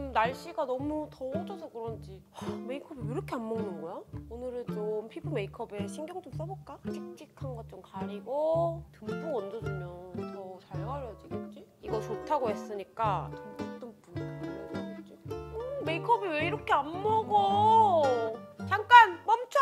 요즘 날씨가 너무 더워져서 그런지 메이크업을 왜 이렇게 안 먹는 거야? 오늘은 좀 피부 메이크업에 신경 좀 써볼까? 칙칙한 것 좀 가리고 듬뿍 얹어주면 더 잘 가려지겠지? 이거 좋다고 했으니까 듬뿍듬뿍 발라줘야겠지? 메이크업이 왜 이렇게 안 먹어? 잠깐 멈춰!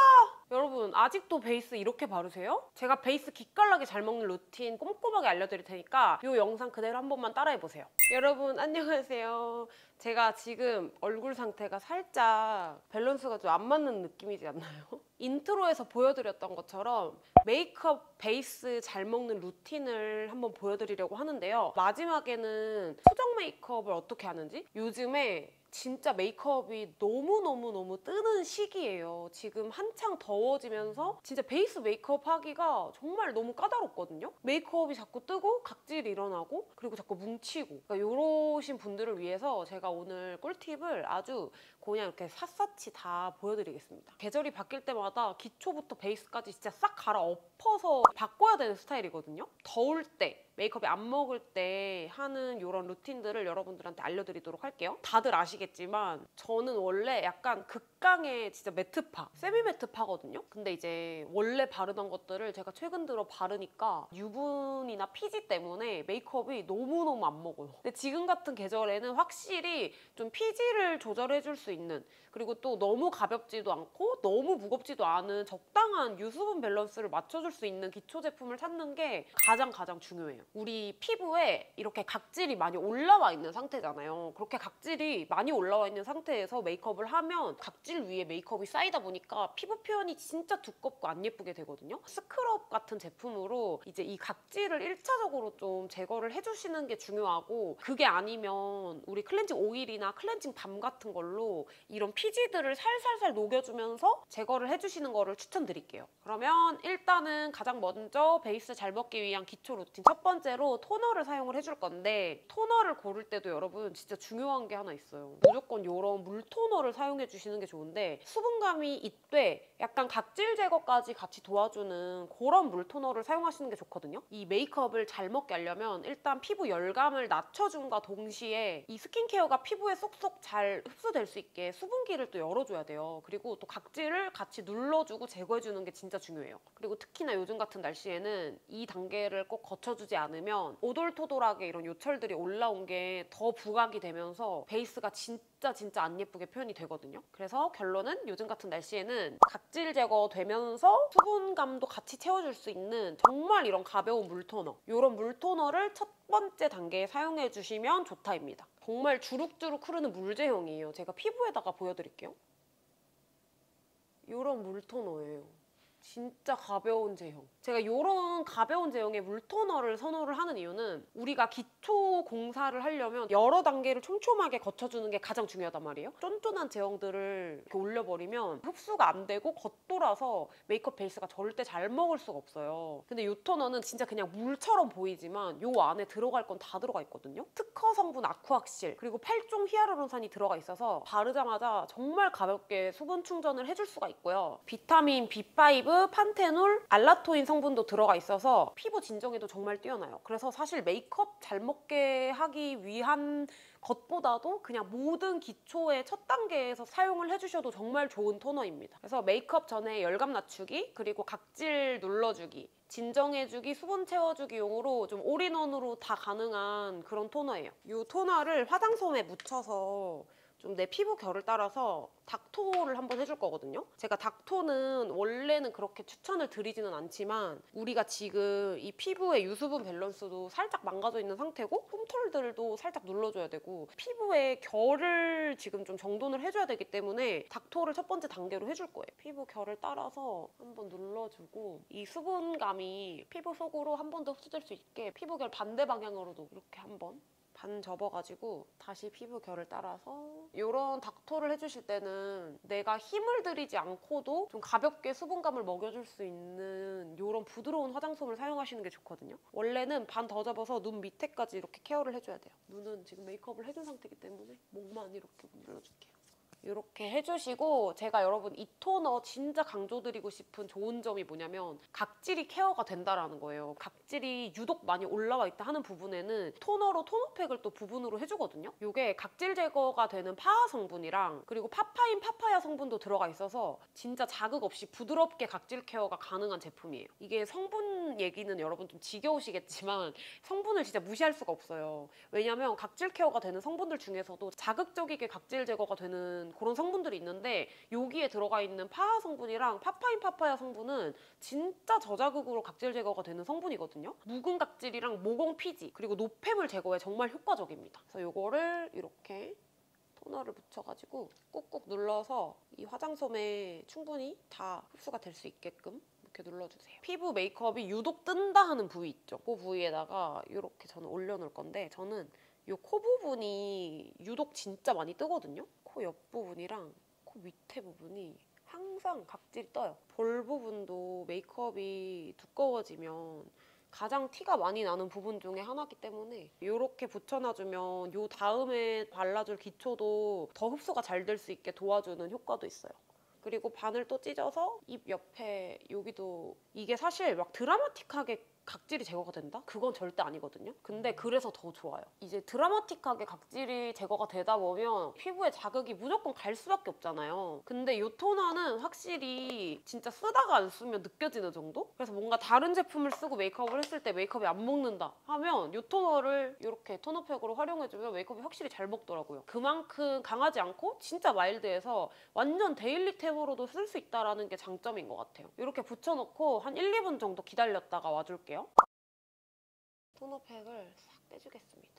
여러분 아직도 베이스 이렇게 바르세요? 제가 베이스 기깔나게 잘 먹는 루틴 꼼꼼하게 알려드릴 테니까 이 영상 그대로 한 번만 따라해보세요. 여러분 안녕하세요. 제가 지금 얼굴 상태가 살짝 밸런스가 좀 안 맞는 느낌이지 않나요? 인트로에서 보여드렸던 것처럼 메이크업 베이스 잘 먹는 루틴을 한번 보여드리려고 하는데요. 마지막에는 수정 메이크업을 어떻게 하는지, 요즘에 진짜 메이크업이 너무너무너무 뜨는 시기예요. 지금 한창 더워지면서 진짜 베이스 메이크업 하기가 정말 너무 까다롭거든요. 메이크업이 자꾸 뜨고 각질이 일어나고 그리고 자꾸 뭉치고, 그러니까 이러신 분들을 위해서 제가 오늘 꿀팁을 아주 그냥 이렇게 샅샅이 다 보여드리겠습니다. 계절이 바뀔 때마다 기초부터 베이스까지 진짜 싹 갈아엎어서 바꿔야 되는 스타일이거든요. 더울 때, 메이크업이 안 먹을 때 하는 이런 루틴들을 여러분들한테 알려드리도록 할게요. 다들 아시겠지만 저는 원래 약간 극강의 진짜 매트파, 세미 매트파거든요. 근데 이제 원래 바르던 것들을 제가 최근 들어 바르니까 유분이나 피지 때문에 메이크업이 너무너무 안 먹어요. 근데 지금 같은 계절에는 확실히 좀 피지를 조절해줄 수 있는, 그리고 또 너무 가볍지도 않고 너무 무겁지도 않은 적당한 유수분 밸런스를 맞춰줄 수 있는 기초 제품을 찾는 게 가장 중요해요. 우리 피부에 이렇게 각질이 많이 올라와 있는 상태잖아요. 그렇게 각질이 많이 올라와 있는 상태에서 메이크업을 하면 각질 위에 메이크업이 쌓이다 보니까 피부 표현이 진짜 두껍고 안 예쁘게 되거든요. 스크럽 같은 제품으로 이제 이 각질을 1차적으로 좀 제거를 해주시는 게 중요하고, 그게 아니면 우리 클렌징 오일이나 클렌징 밤 같은 걸로 이런 피지들을 살살살 녹여주면서 제거를 해주시는 거를 추천드릴게요. 그러면 일단은 가장 먼저 베이스 잘 먹기 위한 기초 루틴, 첫 번째로 토너를 사용을 해줄 건데, 토너를 고를 때도 여러분 진짜 중요한 게 하나 있어요. 무조건 이런 물 토너를 사용해 주시는 게 좋은데, 수분감이 있되 약간 각질 제거까지 같이 도와주는 그런 물 토너를 사용하시는 게 좋거든요. 이 메이크업을 잘 먹게 하려면 일단 피부 열감을 낮춰준과 동시에 이 스킨케어가 피부에 쏙쏙 잘 흡수될 수 있게 수분기를 또 열어줘야 돼요. 그리고 또 각질을 같이 눌러주고 제거해주는 게 진짜 중요해요. 그리고 특히나 요즘 같은 날씨에는 이 단계를 꼭 거쳐주지 않으면 오돌토돌하게 이런 요철들이 올라온 게 더 부각이 되면서 베이스가 진짜 안 예쁘게 표현이 되거든요. 그래서 결론은 요즘 같은 날씨에는 각질 제거되면서 수분감도 같이 채워줄 수 있는 정말 이런 가벼운 물토너, 이런 물토너를 첫 번째 단계에 사용해 주시면 좋다입니다. 정말 주룩주룩 흐르는 물제형이에요. 제가 피부에다가 보여드릴게요. 이런 물토너예요. 진짜 가벼운 제형. 제가 이런 가벼운 제형의 물토너를 선호를 하는 이유는, 우리가 기초 공사를 하려면 여러 단계를 촘촘하게 거쳐주는 게 가장 중요하단 말이에요. 쫀쫀한 제형들을 이렇게 올려버리면 흡수가 안 되고 겉돌아서 메이크업 베이스가 절대 잘 먹을 수가 없어요. 근데 이 토너는 진짜 그냥 물처럼 보이지만 이 안에 들어갈 건 다 들어가 있거든요. 특허 성분 아쿠악실, 그리고 8종 히아루론산이 들어가 있어서 바르자마자 정말 가볍게 수분 충전을 해줄 수가 있고요. 비타민 B5, 판테놀, 알라토인 성분도 들어가 있어서 피부 진정에도 정말 뛰어나요. 그래서 사실 메이크업 잘 먹게 하기 위한 것보다도 그냥 모든 기초의 첫 단계에서 사용을 해주셔도 정말 좋은 토너입니다. 그래서 메이크업 전에 열감 낮추기, 그리고 각질 눌러주기, 진정해주기, 수분 채워주기용으로 좀 올인원으로 다 가능한 그런 토너예요. 이 토너를 화장솜에 묻혀서 좀 내 피부 결을 따라서 닥토를 한번 해줄 거거든요. 제가 닥토는 원래는 그렇게 추천을 드리지는 않지만, 우리가 지금 이 피부의 유수분 밸런스도 살짝 망가져 있는 상태고 솜털들도 살짝 눌러줘야 되고 피부의 결을 지금 좀 정돈을 해줘야 되기 때문에 닥토를 첫 번째 단계로 해줄 거예요. 피부 결을 따라서 한번 눌러주고, 이 수분감이 피부 속으로 한 번 더 흡수될 수 있게 피부 결 반대 방향으로도 이렇게 한번 반 접어가지고 다시 피부 결을 따라서, 이런 닥토를 해주실 때는 내가 힘을 들이지 않고도 좀 가볍게 수분감을 먹여줄 수 있는 이런 부드러운 화장솜을 사용하시는 게 좋거든요. 원래는 반 더 접어서 눈 밑에까지 이렇게 케어를 해줘야 돼요. 눈은 지금 메이크업을 해준 상태이기 때문에 목만 이렇게 눌러줄게요. 이렇게 해주시고 제가 여러분 이 토너 진짜 강조드리고 싶은 좋은 점이 뭐냐면 각질이 케어가 된다라는 거예요. 각질이 유독 많이 올라와 있다 하는 부분에는 토너로 토너팩을 또 부분으로 해주거든요. 이게 각질 제거가 되는 파하 성분이랑 그리고 파파인 파파야 성분도 들어가 있어서 진짜 자극 없이 부드럽게 각질 케어가 가능한 제품이에요. 이게 성분 얘기는 여러분 좀 지겨우시겠지만 성분을 진짜 무시할 수가 없어요. 왜냐면 각질 케어가 되는 성분들 중에서도 자극적이게 각질 제거가 되는 그런 성분들이 있는데 여기에 들어가 있는 파하 성분이랑 파파인 파파야 성분은 진짜 저자극으로 각질 제거가 되는 성분이거든요. 묵은 각질이랑 모공 피지 그리고 노폐물 제거에 정말 효과적입니다. 그래서 이거를 이렇게 토너를 묻혀가지고 꾹꾹 눌러서 이 화장솜에 충분히 다 흡수가 될 수 있게끔 이렇게 눌러주세요. 피부 메이크업이 유독 뜬다 하는 부위 있죠? 그 부위에다가 이렇게 저는 올려놓을 건데 저는 이 코 부분이 유독 진짜 많이 뜨거든요? 코 옆부분이랑 코 밑에 부분이 항상 각질이 떠요. 볼 부분도 메이크업이 두꺼워지면 가장 티가 많이 나는 부분 중에 하나이기 때문에 이렇게 붙여놔주면 이 다음에 발라줄 기초도 더 흡수가 잘 될 수 있게 도와주는 효과도 있어요. 그리고 바늘 또 찢어서 입 옆에 여기도 이게 사실 막 드라마틱하게 각질이 제거가 된다? 그건 절대 아니거든요. 근데 그래서 더 좋아요. 이제 드라마틱하게 각질이 제거가 되다 보면 피부에 자극이 무조건 갈 수밖에 없잖아요. 근데 이 토너는 확실히 진짜 쓰다가 안 쓰면 느껴지는 정도? 그래서 뭔가 다른 제품을 쓰고 메이크업을 했을 때 메이크업이 안 먹는다 하면 이 토너를 이렇게 토너팩으로 활용해주면 메이크업이 확실히 잘 먹더라고요. 그만큼 강하지 않고 진짜 마일드해서 완전 데일리템으로도 쓸 수 있다는 게 장점인 것 같아요. 이렇게 붙여놓고 한 1, 2분 정도 기다렸다가 와줄게요. 토너팩을 싹 떼주겠습니다.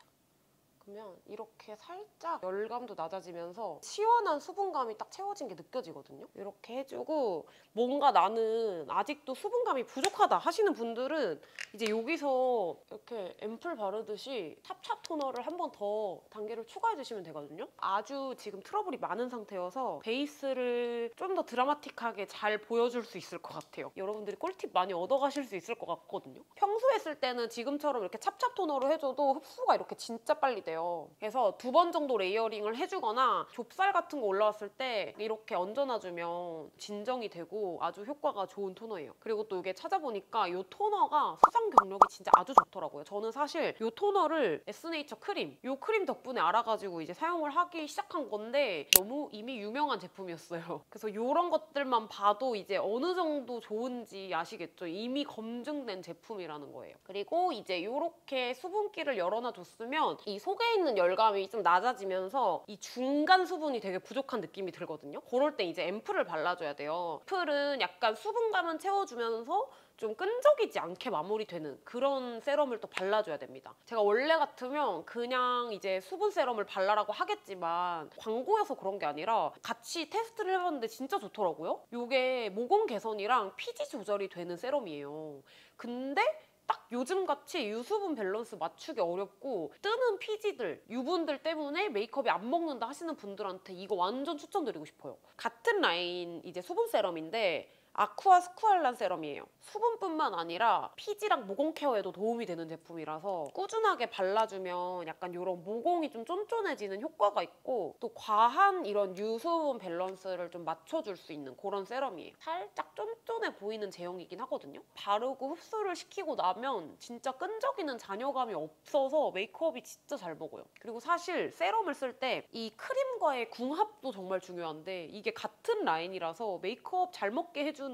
그러면 이렇게 살짝 열감도 낮아지면서 시원한 수분감이 딱 채워진 게 느껴지거든요. 이렇게 해주고 뭔가 나는 아직도 수분감이 부족하다 하시는 분들은 이제 여기서 이렇게 앰플 바르듯이 탑샵 토너를 한 번 더 단계를 추가해 주시면 되거든요. 아주 지금 트러블이 많은 상태여서 베이스를 좀 더 드라마틱하게 잘 보여줄 수 있을 것 같아요. 여러분들이 꿀팁 많이 얻어가실 수 있을 것 같거든요. 평소에 쓸 때는 지금처럼 이렇게 찹찹 토너로 해줘도 흡수가 이렇게 진짜 빨리 돼요. 그래서 2번 정도 레이어링을 해주거나 좁쌀 같은 거 올라왔을 때 이렇게 얹어놔주면 진정이 되고 아주 효과가 좋은 토너예요. 그리고 또 이게 찾아보니까 이 토너가 수상 경력이 진짜 아주 좋더라고요. 저는 사실 이 토너를 에스네이처 크림, 이 크림 덕분에 알아가지고 이제 사용을 하기 시작한 건데 너무 이미 유명한 제품이었어요. 그래서 이런 것들만 봐도 이제 어느 정도 좋은지 아시겠죠? 이미 검증된 제품이라는 거예요. 그리고 이제 이렇게 수분기를 열어놔줬으면 이 속에 있는 열감이 좀 낮아지면서 이 중간 수분이 되게 부족한 느낌이 들거든요. 그럴 때 이제 앰플을 발라줘야 돼요. 앰플은 약간 수분감은 채워주면서 좀 끈적이지 않게 마무리되는 그런 세럼을 또 발라줘야 됩니다. 제가 원래 같으면 그냥 이제 수분 세럼을 발라라고 하겠지만 광고여서 그런 게 아니라 같이 테스트를 해봤는데 진짜 좋더라고요. 이게 모공 개선이랑 피지 조절이 되는 세럼이에요. 근데 딱 요즘같이 유수분 밸런스 맞추기 어렵고 뜨는 피지들, 유분들 때문에 메이크업이 안 먹는다 하시는 분들한테 이거 완전 추천드리고 싶어요. 같은 라인 이제 수분 세럼인데 아쿠아 스쿠알란 세럼이에요. 수분뿐만 아니라 피지랑 모공 케어에도 도움이 되는 제품이라서 꾸준하게 발라주면 약간 이런 모공이 좀 쫀쫀해지는 효과가 있고 또 과한 이런 유수분 밸런스를 좀 맞춰줄 수 있는 그런 세럼이에요. 살짝 쫀쫀해 보이는 제형이긴 하거든요. 바르고 흡수를 시키고 나면 진짜 끈적이는 잔여감이 없어서 메이크업이 진짜 잘 먹어요. 그리고 사실 세럼을 쓸 때 이 크림과의 궁합도 정말 중요한데 이게 같은 라인이라서 메이크업 잘 먹게 해주는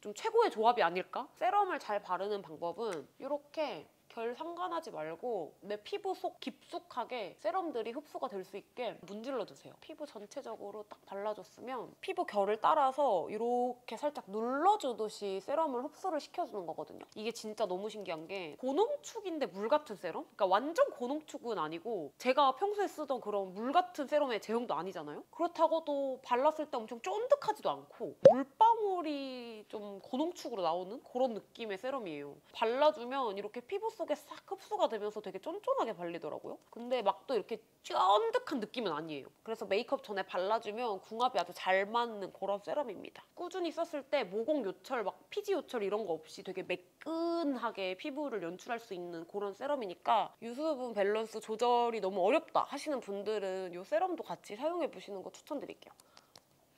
좀 최고의 조합이 아닐까? 세럼을 잘 바르는 방법은 이렇게 결 상관하지 말고 내 피부 속 깊숙하게 세럼들이 흡수가 될 수 있게 문질러주세요. 피부 전체적으로 딱 발라줬으면 피부 결을 따라서 이렇게 살짝 눌러주듯이 세럼을 흡수를 시켜주는 거거든요. 이게 진짜 너무 신기한 게 고농축인데 물 같은 세럼? 그러니까 완전 고농축은 아니고 제가 평소에 쓰던 그런 물 같은 세럼의 제형도 아니잖아요? 그렇다고 또 발랐을 때 엄청 쫀득하지도 않고 물방울이 좀 고농축으로 나오는 그런 느낌의 세럼이에요. 발라주면 이렇게 피부 속 속에 싹 흡수가 되면서 되게 쫀쫀하게 발리더라고요. 근데 막 또 이렇게 쫀득한 느낌은 아니에요. 그래서 메이크업 전에 발라주면 궁합이 아주 잘 맞는 그런 세럼입니다. 꾸준히 썼을 때 모공 요철, 막 피지 요철 이런 거 없이 되게 매끈하게 피부를 연출할 수 있는 그런 세럼이니까 유수분 밸런스 조절이 너무 어렵다 하시는 분들은 이 세럼도 같이 사용해보시는 거 추천드릴게요.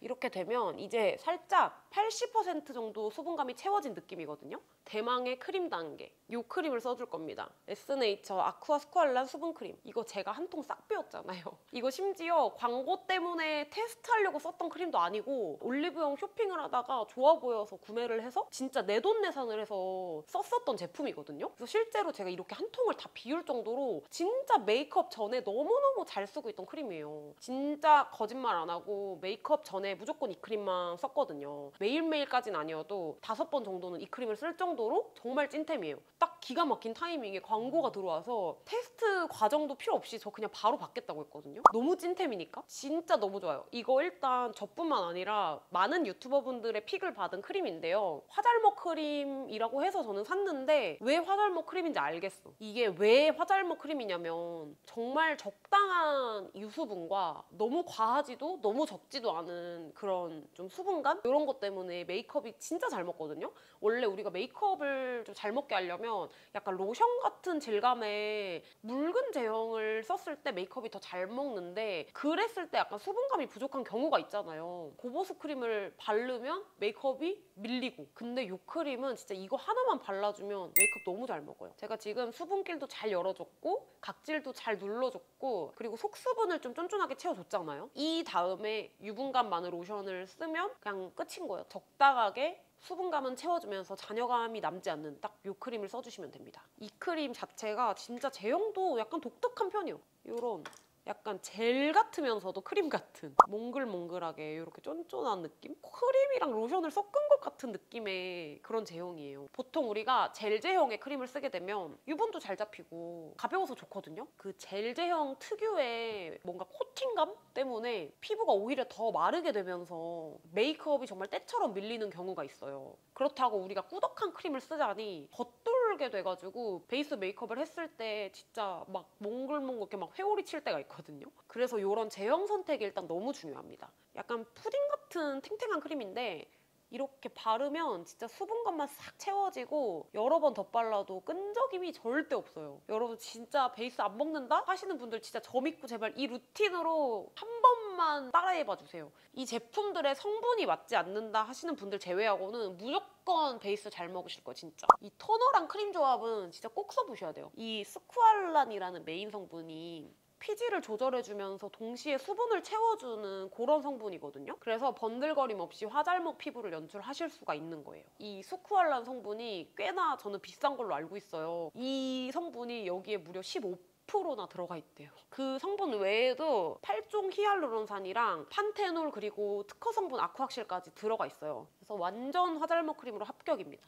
이렇게 되면 이제 살짝 80% 정도 수분감이 채워진 느낌이거든요. 대망의 크림 단계. 이 크림을 써줄 겁니다. 에스네이처 아쿠아 스쿠알란 수분 크림. 이거 제가 한 통 싹 빼었잖아요. 이거 심지어 광고 때문에 테스트하려고 썼던 크림도 아니고 올리브영 쇼핑을 하다가 좋아 보여서 구매를 해서 진짜 내돈내산을 해서 썼었던 제품이거든요. 그래서 실제로 제가 이렇게 한 통을 다 비울 정도로 진짜 메이크업 전에 너무너무 잘 쓰고 있던 크림이에요. 진짜 거짓말 안 하고 메이크업 전에 무조건 이 크림만 썼거든요. 매일매일까지는 아니어도 5번 정도는 이 크림을 쓸 정도로 정말 찐템이에요. 딱 기가 막힌 타이밍에 광고가 들어와서 테스트 과정도 필요 없이 저 그냥 바로 받겠다고 했거든요. 너무 찐템이니까 진짜 너무 좋아요. 이거 일단 저뿐만 아니라 많은 유튜버분들의 픽을 받은 크림인데요. 화잘먹 크림이라고 해서 저는 샀는데 왜 화잘먹 크림인지 알겠어. 이게 왜 화잘먹 크림이냐면 정말 적당한 유수분과 너무 과하지도 너무 적지도 않은 그런 좀 수분감? 이런 것 때문에 메이크업이 진짜 잘 먹거든요. 원래 우리가 메이크업을 좀 잘 먹게 하려면 약간 로션 같은 질감의 묽은 제형을 썼을 때 메이크업이 더 잘 먹는데 그랬을 때 약간 수분감이 부족한 경우가 있잖아요. 고보습 크림을 바르면 메이크업이 밀리고 근데 이 크림은 진짜 이거 하나만 발라주면 메이크업 너무 잘 먹어요. 제가 지금 수분길도 잘 열어줬고 각질도 잘 눌러줬고 그리고 속수분을 좀 쫀쫀하게 채워줬잖아요. 이 다음에 유분감 많은 로션을 쓰면 그냥 끝인 거예요. 적당하게 수분감은 채워주면서 잔여감이 남지 않는 딱 이 크림을 써주시면 됩니다. 이 크림 자체가 진짜 제형도 약간 독특한 편이에요. 이런 약간 젤 같으면서도 크림 같은 몽글몽글하게 이렇게 쫀쫀한 느낌? 크림이랑 로션을 섞은 것 같은 느낌의 그런 제형이에요. 보통 우리가 젤 제형의 크림을 쓰게 되면 유분도 잘 잡히고 가벼워서 좋거든요. 그 젤 제형 특유의 뭔가 코팅감 때문에 피부가 오히려 더 마르게 되면서 메이크업이 정말 때처럼 밀리는 경우가 있어요. 그렇다고 우리가 꾸덕한 크림을 쓰자니 겉돌게 돼가지고 베이스 메이크업을 했을 때 진짜 막 몽글몽글 이렇게 막 회오리 칠 때가 있거든요. 그래서 이런 제형 선택이 일단 너무 중요합니다. 약간 푸딩 같은 탱탱한 크림인데 이렇게 바르면 진짜 수분감만 싹 채워지고 여러 번 덧발라도 끈적임이 절대 없어요. 여러분 진짜 베이스 안 먹는다 하시는 분들 진짜 저 믿고 제발 이 루틴으로 한 번만 따라해봐 주세요. 이 제품들의 성분이 맞지 않는다 하시는 분들 제외하고는 무조건 베이스 잘 먹으실 거예요 진짜. 이 토너랑 크림 조합은 진짜 꼭 써보셔야 돼요. 이 스쿠알란이라는 메인 성분이 피지를 조절해주면서 동시에 수분을 채워주는 그런 성분이거든요. 그래서 번들거림 없이 화잘먹 피부를 연출하실 수가 있는 거예요. 이 수쿠알란 성분이 꽤나 저는 비싼 걸로 알고 있어요. 이 성분이 여기에 무려 15%나 들어가 있대요. 그 성분 외에도 8종 히알루론산이랑 판테놀 그리고 특허 성분 아쿠악실까지 들어가 있어요. 그래서 완전 화잘먹 크림으로 합격입니다.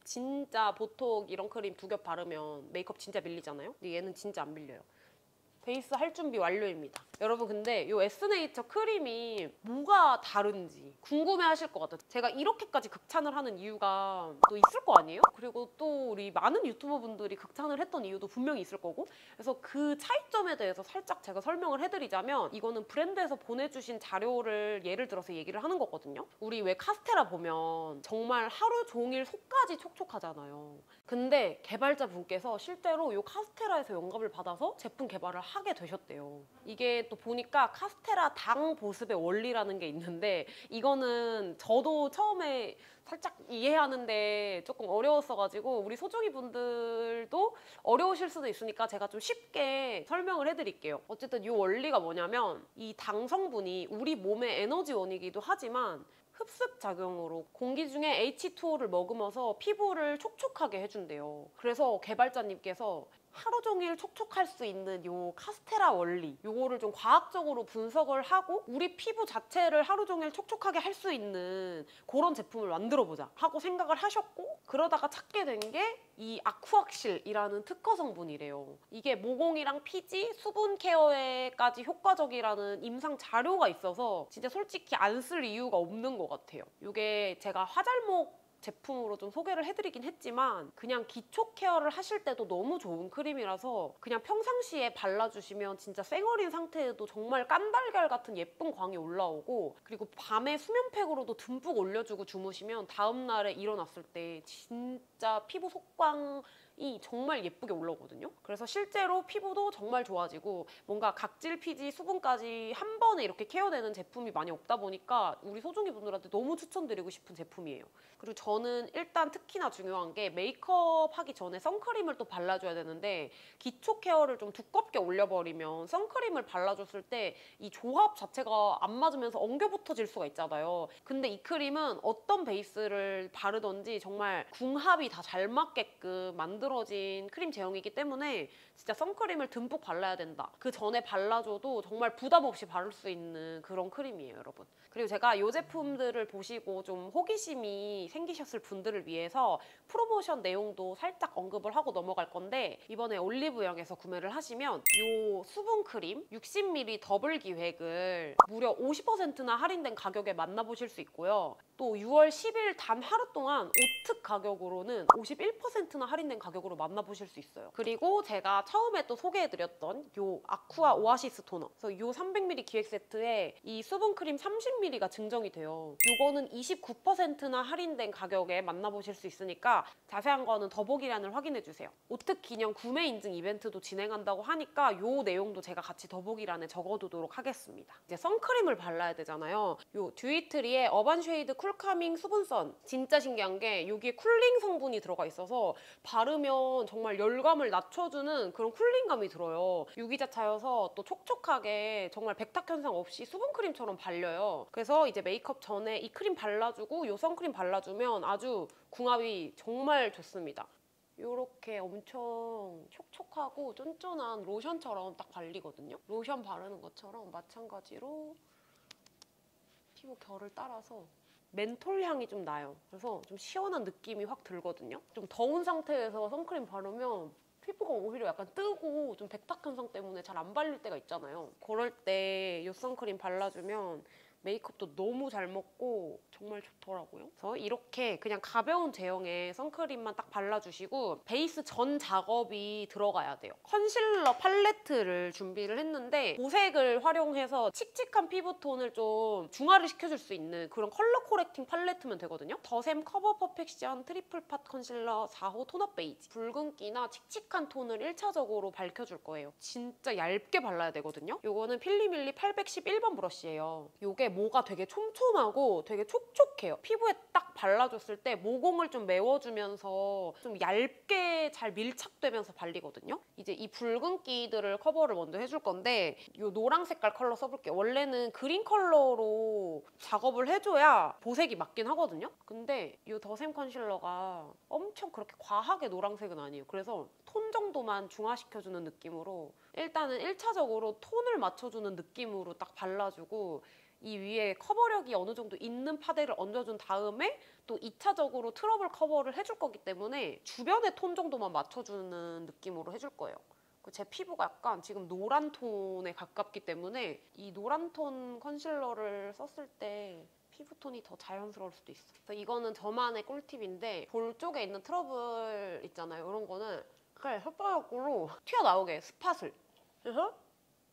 진짜 보통 이런 크림 2겹 바르면 메이크업 진짜 밀리잖아요. 근데 얘는 진짜 안 밀려요. 베이스 할 준비 완료입니다. 여러분 근데 이 에스네이처 크림이 뭐가 다른지 궁금해하실 것 같아요. 제가 이렇게까지 극찬을 하는 이유가 또 있을 거 아니에요? 그리고 또 우리 많은 유튜버분들이 극찬을 했던 이유도 분명히 있을 거고 그래서 그 차이점에 대해서 살짝 제가 설명을 해드리자면 이거는 브랜드에서 보내주신 자료를 예를 들어서 얘기를 하는 거거든요. 우리 왜 카스테라 보면 정말 하루 종일 속까지 촉촉하잖아요. 근데 개발자분께서 실제로 이 카스테라에서 영감을 받아서 제품 개발을 하게 되셨대요. 이게 또 보니까 카스테라 당 보습의 원리라는 게 있는데 이거는 저도 처음에 살짝 이해하는데 조금 어려웠어가지고 우리 소중이 분들도 어려우실 수도 있으니까 제가 좀 쉽게 설명을 해드릴게요. 어쨌든 이 원리가 뭐냐면 이 당 성분이 우리 몸의 에너지원이기도 하지만 흡습 작용으로 공기 중에 H2O를 머금어서 피부를 촉촉하게 해준대요. 그래서 개발자님께서 하루 종일 촉촉할 수 있는 요 카스테라 원리 요거를 좀 과학적으로 분석을 하고 우리 피부 자체를 하루 종일 촉촉하게 할 수 있는 그런 제품을 만들어보자 하고 생각을 하셨고 그러다가 찾게 된 게 이 아쿠악실이라는 특허 성분이래요. 이게 모공이랑 피지, 수분 케어에까지 효과적이라는 임상 자료가 있어서 진짜 솔직히 안 쓸 이유가 없는 것 같아요. 이게 제가 화잘목 제품으로 좀 소개를 해드리긴 했지만 그냥 기초 케어를 하실 때도 너무 좋은 크림이라서 그냥 평상시에 발라주시면 진짜 쌩얼인 상태에도 정말 깐달걀 같은 예쁜 광이 올라오고, 그리고 밤에 수면팩으로도 듬뿍 올려주고 주무시면 다음날에 일어났을 때 진짜 피부 속광이 정말 예쁘게 올라오거든요. 그래서 실제로 피부도 정말 좋아지고 뭔가 각질, 피지, 수분까지 한 번에 이렇게 케어되는 제품이 많이 없다 보니까 우리 소중이 분들한테 너무 추천드리고 싶은 제품이에요. 그리고 저는 일단 특히나 중요한 게 메이크업 하기 전에 선크림을 또 발라줘야 되는데, 기초 케어를 좀 두껍게 올려버리면 선크림을 발라줬을 때 이 조합 자체가 안 맞으면서 엉겨붙어질 수가 있잖아요. 근데 이 크림은 어떤 베이스를 바르던지 정말 궁합이 다 잘 맞게끔 만들어진 크림 제형이기 때문에 진짜 선크림을 듬뿍 발라야 된다. 그 전에 발라줘도 정말 부담 없이 바를 수 있는 그런 크림이에요, 여러분. 그리고 제가 이 제품들을 보시고 좀 호기심이 생기셨을 분들을 위해서 프로모션 내용도 살짝 언급을 하고 넘어갈 건데, 이번에 올리브영에서 구매를 하시면 이 수분크림 60ml 더블 기획을 무려 50%나 할인된 가격에 만나보실 수 있고요. 또 6월 10일 단 하루 동안 오특 가격으로는 51%나 할인된 가격으로 만나보실 수 있어요. 그리고 제가 처음에 또 소개해드렸던 이 아쿠아 오아시스 토너, 그래서 이 300ml 기획 세트에 이 수분크림 30ml가 증정이 돼요. 이거는 29%나 할인된 가격에 만나보실 수 있으니까 자세한 거는 더보기란을 확인해주세요. 오특 기념 구매 인증 이벤트도 진행한다고 하니까 이 내용도 제가 같이 더보기란에 적어두도록 하겠습니다. 이제 선크림을 발라야 되잖아요. 이 듀이트리의 어반 쉐이드 쿨카밍 수분선, 진짜 신기한 게 여기에 쿨링 성분이 들어가 있어서 바르면 정말 열감을 낮춰주는 그런 쿨링감이 들어요. 유기자차여서 또 촉촉하게 정말 백탁 현상 없이 수분크림처럼 발려요. 그래서 이제 메이크업 전에 이 크림 발라주고 이 선크림 발라주면 아주 궁합이 정말 좋습니다. 이렇게 엄청 촉촉하고 쫀쫀한 로션처럼 딱 발리거든요. 로션 바르는 것처럼 마찬가지로 피부 결을 따라서 멘톨 향이 좀 나요. 그래서 좀 시원한 느낌이 확 들거든요. 좀 더운 상태에서 선크림 바르면 피부가 오히려 약간 뜨고 좀 백탁 현상 때문에 잘 안 발릴 때가 있잖아요. 그럴 때 이 선크림 발라주면 메이크업도 너무 잘 먹고 정말 좋더라고요. 그래서 이렇게 그냥 가벼운 제형의 선크림만 딱 발라주시고 베이스 전 작업이 들어가야 돼요. 컨실러 팔레트를 준비를 했는데 보색을 활용해서 칙칙한 피부톤을 좀 중화를 시켜줄 수 있는 그런 컬러 코렉팅 팔레트면 되거든요. 더샘 커버 퍼펙션 트리플 팟 컨실러 4호 톤업 베이지. 붉은기나 칙칙한 톤을 1차적으로 밝혀줄 거예요. 진짜 얇게 발라야 되거든요. 이거는 필리밀리 811번 브러쉬예요. 이게 모가 되게 촘촘하고 되게 촉촉해요. 피부에 딱 발라줬을 때 모공을 좀 메워주면서 좀 얇게 잘 밀착되면서 발리거든요. 이제 이 붉은기들을 커버를 먼저 해줄 건데 이 노랑 색깔 컬러 써볼게요. 원래는 그린 컬러로 작업을 해줘야 보색이 맞긴 하거든요. 근데 이 더샘 컨실러가 엄청 그렇게 과하게 노란색은 아니에요. 그래서 톤 정도만 중화시켜주는 느낌으로 일단은 1차적으로 톤을 맞춰주는 느낌으로 딱 발라주고, 이 위에 커버력이 어느 정도 있는 파데를 얹어준 다음에 또 2차적으로 트러블 커버를 해줄 거기 때문에 주변의 톤 정도만 맞춰주는 느낌으로 해줄 거예요. 제 피부가 약간 지금 노란 톤에 가깝기 때문에 이 노란 톤 컨실러를 썼을 때 피부톤이 더 자연스러울 수도 있어. 그래서 이거는 저만의 꿀팁인데, 볼 쪽에 있는 트러블 있잖아요. 이런 거는 그냥 혓바닥으로 튀어나오게 스팟을 해서,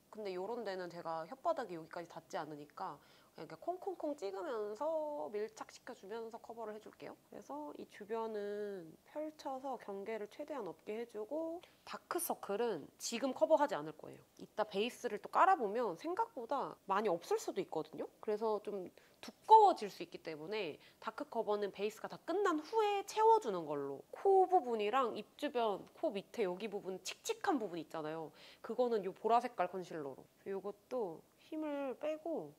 근데 이런 데는 제가 혓바닥이 여기까지 닿지 않으니까 그냥 이렇게 콩콩콩 찍으면서 밀착시켜주면서 커버를 해줄게요. 그래서 이 주변은 펼쳐서 경계를 최대한 없게 해주고, 다크서클은 지금 커버하지 않을 거예요. 이따 베이스를 또 깔아보면 생각보다 많이 없을 수도 있거든요. 그래서 좀 두꺼워질 수 있기 때문에 다크 커버는 베이스가 다 끝난 후에 채워주는 걸로. 코 부분이랑 입 주변, 코 밑에 여기 부분 칙칙한 부분 있잖아요. 그거는 이 보라 색깔 컨실러로. 이것도 힘을 빼고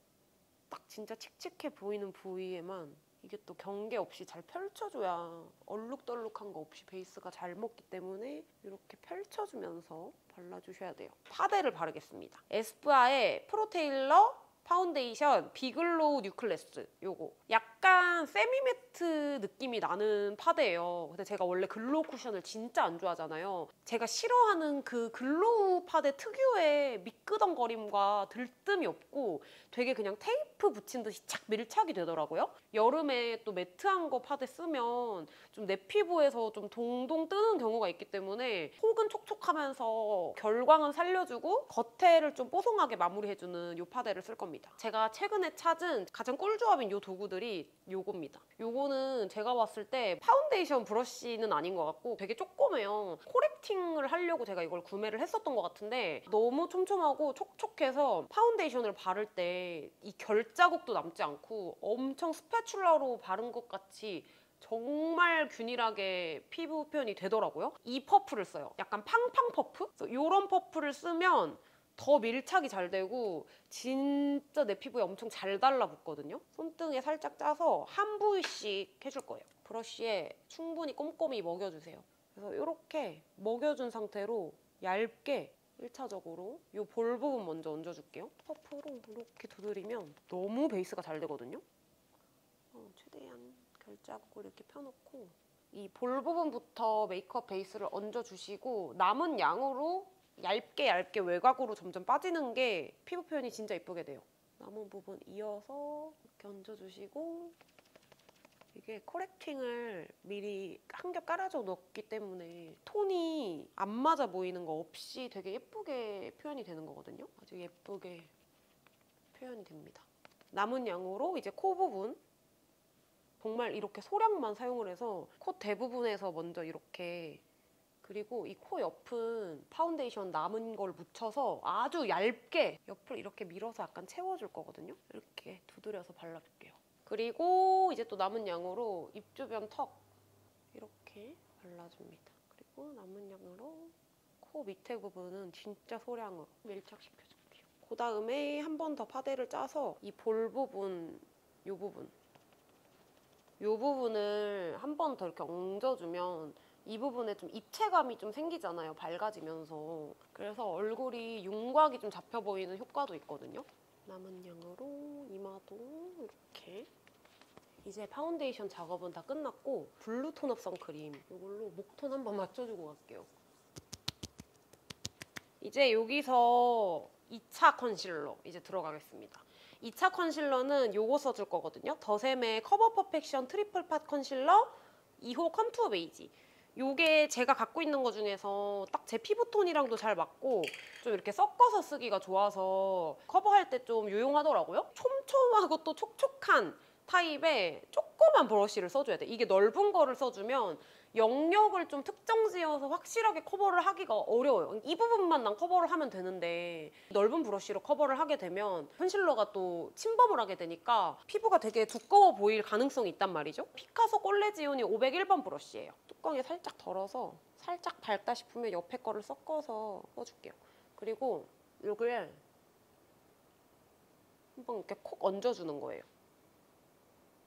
딱 진짜 칙칙해 보이는 부위에만, 이게 또 경계 없이 잘 펼쳐줘야 얼룩덜룩한 거 없이 베이스가 잘 먹기 때문에 이렇게 펼쳐주면서 발라주셔야 돼요. 파데를 바르겠습니다. 에스쁘아의 프로테일러 파운데이션 비글로우 뉴클래스 요거 약간 세미매트 느낌이 나는 파데예요. 근데 제가 원래 글로우 쿠션을 진짜 안 좋아하잖아요. 제가 싫어하는 그 글로우 파데 특유의 미끄덩거림과 들뜸이 없고 되게 그냥 테이프 붙인 듯이 착 밀착이 되더라고요. 여름에 또 매트한 거 파데 쓰면 좀 내 피부에서 좀 동동 뜨는 경우가 있기 때문에 속은 촉촉하면서 결광은 살려주고 겉에를 좀 뽀송하게 마무리해주는 요 파데를 쓸 겁니다. 제가 최근에 찾은 가장 꿀조합인 요 도구들이 요겁니다. 요거는 제가 봤을 때 파운데이션 브러쉬는 아닌 것 같고 되게 조그매요. 코렉팅을 하려고 제가 이걸 구매를 했었던 것 같은데 너무 촘촘하고 촉촉해서 파운데이션을 바를 때 이 결자국도 남지 않고 엄청 스패츌라로 바른 것 같이 정말 균일하게 피부 표현이 되더라고요. 이 퍼프를 써요. 약간 팡팡 퍼프? 이런 퍼프를 쓰면 더 밀착이 잘 되고 진짜 내 피부에 엄청 잘 달라붙거든요. 손등에 살짝 짜서 한 부위씩 해줄 거예요. 브러쉬에 충분히 꼼꼼히 먹여주세요. 그래서 이렇게 먹여준 상태로 얇게 1차적으로 이 볼 부분 먼저 얹어줄게요. 퍼프로 이렇게 두드리면 너무 베이스가 잘 되거든요. 최대한 결자국을 이렇게 펴놓고 이 볼 부분부터 메이크업 베이스를 얹어주시고 남은 양으로 얇게 외곽으로 점점 빠지는 게 피부 표현이 진짜 예쁘게 돼요. 남은 부분 이어서 이렇게 얹어주시고 이게 코렉팅을 미리 한 겹 깔아줘 넣었기 때문에 톤이 안 맞아 보이는 거 없이 되게 예쁘게 표현이 되는 거거든요. 아주 예쁘게 표현이 됩니다. 남은 양으로 이제 코 부분 정말 이렇게 소량만 사용을 해서 코 대부분에서 먼저 이렇게 그리고 이 코 옆은 파운데이션 남은 걸 묻혀서 아주 얇게 옆을 이렇게 밀어서 약간 채워줄 거거든요. 이렇게 두드려서 발라줄게요. 그리고 이제 또 남은 양으로 입 주변 턱 이렇게 발라줍니다. 그리고 남은 양으로 코 밑에 부분은 진짜 소량으로 밀착시켜줄게요. 그 다음에 한 번 더 파데를 짜서 이 볼 부분, 요 부분을 한 번 더 이렇게 얹어주면 이 부분에 좀 입체감이 좀 생기잖아요. 밝아지면서. 그래서 얼굴이 윤곽이 좀 잡혀 보이는 효과도 있거든요. 남은 양으로 이마도 이렇게. 이제 파운데이션 작업은 다 끝났고 블루 톤업 선크림 이걸로 목톤 한번 맞춰주고 갈게요. 이제 여기서 2차 컨실러 이제 들어가겠습니다. 2차 컨실러는 요거 써줄 거거든요. 더샘의 커버 퍼펙션 트리플 팟 컨실러 2호 컨투어 베이지. 요게 제가 갖고 있는 거 중에서 딱 제 피부톤이랑도 잘 맞고 좀 이렇게 섞어서 쓰기가 좋아서 커버할 때 좀 유용하더라고요. 촘촘하고 또 촉촉한 타입의 조그만 브러쉬를 써줘야 돼. 이게 넓은 거를 써주면 영역을 좀 특정 지어서 확실하게 커버를 하기가 어려워요. 이 부분만 난 커버를 하면 되는데 넓은 브러쉬로 커버를 하게 되면 컨실러가 또 침범을 하게 되니까 피부가 되게 두꺼워 보일 가능성이 있단 말이죠. 피카소 꼴레지오니 501번 브러쉬예요. 뚜껑에 살짝 덜어서 살짝 밝다 싶으면 옆에 거를 섞어서 써줄게요. 그리고 이걸 한번 이렇게 콕 얹어주는 거예요.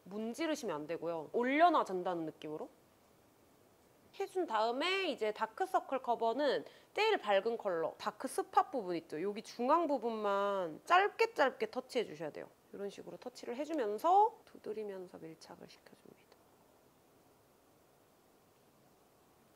문지르시면 안 되고요. 올려놔 준다는 느낌으로 해준 다음에 이제 다크서클 커버는 제일 밝은 컬러 다크 스팟 부분 있죠. 여기 중앙 부분만 짧게 터치해 주셔야 돼요. 이런 식으로 터치를 해주면서 두드리면서 밀착을 시켜줍니다.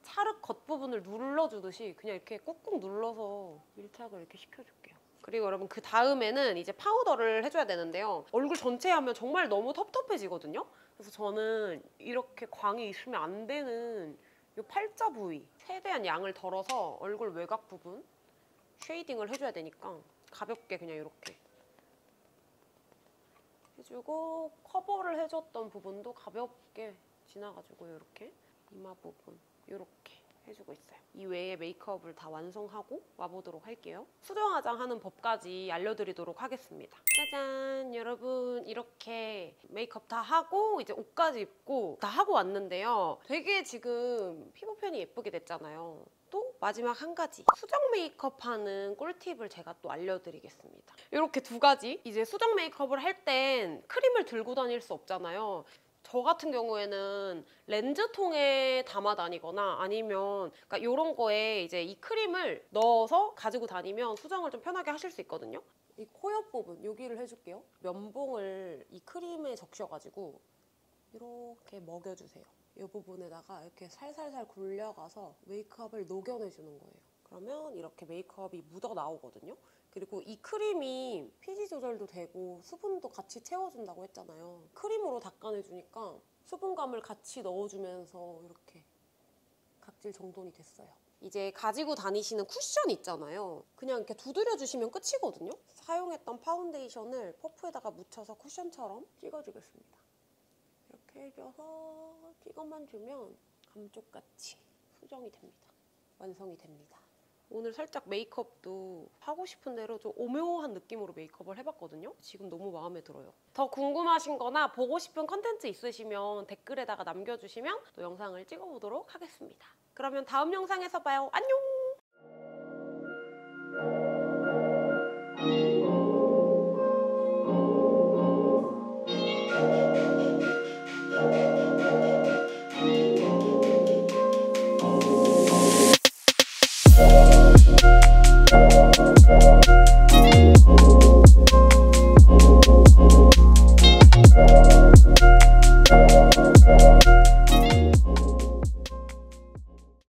찰흙 겉부분을 눌러주듯이 그냥 이렇게 꾹꾹 눌러서 밀착을 이렇게 시켜줄게요. 그리고 여러분 그 다음에는 이제 파우더를 해줘야 되는데요. 얼굴 전체에 하면 정말 너무 텁텁해지거든요. 그래서 저는 이렇게 광이 있으면 안 되는 이 팔자 부위 최대한 양을 덜어서 얼굴 외곽 부분 쉐이딩을 해줘야 되니까 가볍게 그냥 이렇게 해주고 커버를 해줬던 부분도 가볍게 지나가지고 이렇게 이마 부분 이렇게 해주고 있어요. 이 외에 메이크업을 다 완성하고 와보도록 할게요. 수정 화장하는 법까지 알려드리도록 하겠습니다. 짜잔! 여러분 이렇게 메이크업 다 하고 이제 옷까지 입고 다 하고 왔는데요. 되게 지금 피부 표현이 예쁘게 됐잖아요. 또 마지막 한 가지 수정 메이크업 하는 꿀팁을 제가 또 알려드리겠습니다. 이렇게 두 가지 이제 수정 메이크업을 할 땐 크림을 들고 다닐 수 없잖아요. 저 같은 경우에는 렌즈통에 담아 다니거나 아니면 그러니까 이런 거에 이제 이 크림을 넣어서 가지고 다니면 수정을 좀 편하게 하실 수 있거든요. 이 코 옆 부분 여기를 해줄게요. 면봉을 이 크림에 적셔가지고 이렇게 먹여주세요. 이 부분에다가 이렇게 살살살 굴려가서 메이크업을 녹여내주는 거예요. 그러면 이렇게 메이크업이 묻어 나오거든요. 그리고 이 크림이 피지 조절도 되고 수분도 같이 채워준다고 했잖아요. 크림으로 닦아내주니까 수분감을 같이 넣어주면서 이렇게 각질 정돈이 됐어요. 이제 가지고 다니시는 쿠션 있잖아요. 그냥 이렇게 두드려 주시면 끝이거든요. 사용했던 파운데이션을 퍼프에다가 묻혀서 쿠션처럼 찍어주겠습니다. 이렇게 해줘서 찍어만 주면 감쪽같이 수정이 됩니다. 완성이 됩니다. 오늘 살짝 메이크업도 하고 싶은 대로 좀 오묘한 느낌으로 메이크업을 해봤거든요. 지금 너무 마음에 들어요. 더 궁금하신 거나 보고 싶은 컨텐츠 있으시면 댓글에다가 남겨주시면 또 영상을 찍어보도록 하겠습니다. 그러면 다음 영상에서 봐요. 안녕!